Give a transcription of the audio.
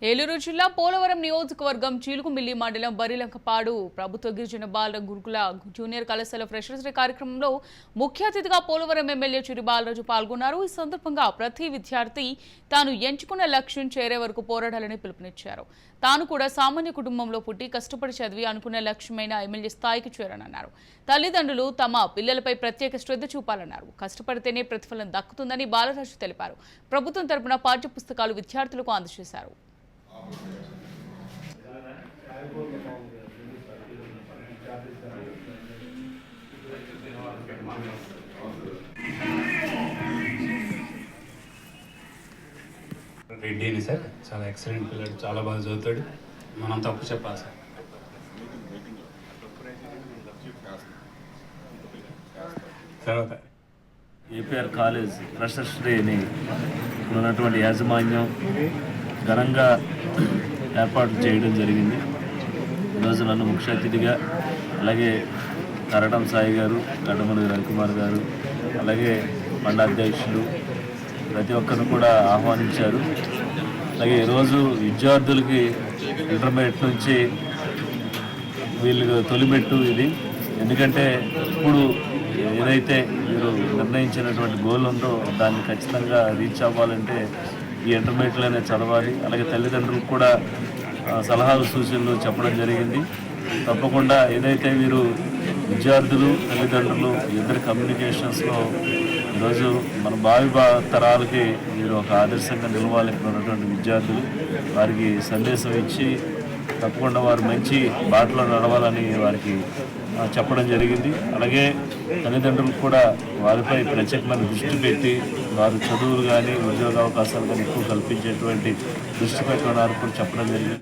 ఏలూరు జిల్లా పోలవరం నియోజకవర్గం చీలుకుమిల్లి మండలం బరిలంకపాడు ప్రభుత్వ గిరిజన బాల గురుకుల జూనియర్ కళాశాల ఫ్రెషర్స్ డే కార్యక్రమంలో ముఖ్య అతిథిగా పోలవరం ఎమ్మెల్యే చిరి బాలరాజు పాల్గొన్నారు. ఈ సందర్భంగా ప్రతి విద్యార్థి తాను ఎంచుకున్న లక్ష్యం చేరే వరకు పోరాడాలని పిలుపునిచ్చారు. తాను కూడా సామాన్య కుటుంబంలో పుట్టి కష్టపడి చదివి అనుకున్న లక్ష్యమైన ఎమ్మెల్యే స్థాయికి చేరానన్నారు. తల్లిదండ్రులు తమ పిల్లలపై ప్రత్యేక శ్రద్ధ చూపాలన్నారు. కష్టపడితేనే ప్రతిఫలం దక్కుతుందని బాలరాజు తెలిపారు. ప్రభుత్వం తరపున పాఠ్య పుస్తకాలు విద్యార్థులకు అందజేశారు. రెడ్డిని సార్ చాలా ఎక్సలెంట్ పిల్లడు, చాలా బాగా చదువుతాడు. మనం తప్పు చెప్పాలి సార్. తర్వాత ఏపీఆర్ కాలేజ్ ఫ్రెషర్స్ డేని ఉన్నటువంటి యాజమాన్యం ఘనంగా ఏర్పాటు చేయడం జరిగింది. ఈరోజు నన్ను ముఖ్య అతిథిగా, అలాగే కరటం సాయి గారు, గడ్డమల్లి రవికుమార్ గారు, అలాగే మండలాధ్యక్షులు ప్రతి ఒక్కరిని కూడా ఆహ్వానించారు. అలాగే ఈరోజు విద్యార్థులకి ఇంటర్మీడియట్ నుంచి వీళ్ళు తొలిమెట్టు ఇది. ఎందుకంటే ఇప్పుడు ఏదైతే మీరు నిర్ణయించినటువంటి గోల్ ఉందో దాన్ని ఖచ్చితంగా రీచ్ అవ్వాలంటే ఈ ఇంటర్మీడియట్లోనే చదవాలి. అలాగే తల్లిదండ్రులకు కూడా సలహాలు సూచనలు చెప్పడం జరిగింది. తప్పకుండా ఏదైతే వీరు విద్యార్థులు తల్లిదండ్రులు ఇద్దరు కమ్యూనికేషన్స్లో ఈరోజు మన భావి తరాలకి మీరు ఒక ఆదర్శంగా నిలవాలి. ఇక్కడ ఉన్నటువంటి విద్యార్థులు వారికి సందేశం ఇచ్చి తప్పకుండా వారు మంచి బాటలో నడవాలని వారికి చెప్పడం జరిగింది. అలాగే తల్లిదండ్రులకు కూడా వారిపై ప్రత్యేకమైన దృష్టి పెట్టి వారు చదువులు కానీ ఉద్యోగ అవకాశాలు కానీ ఎక్కువ కల్పించేటువంటి దృష్టి పెట్టడానికి కూడా చెప్పడం జరిగింది.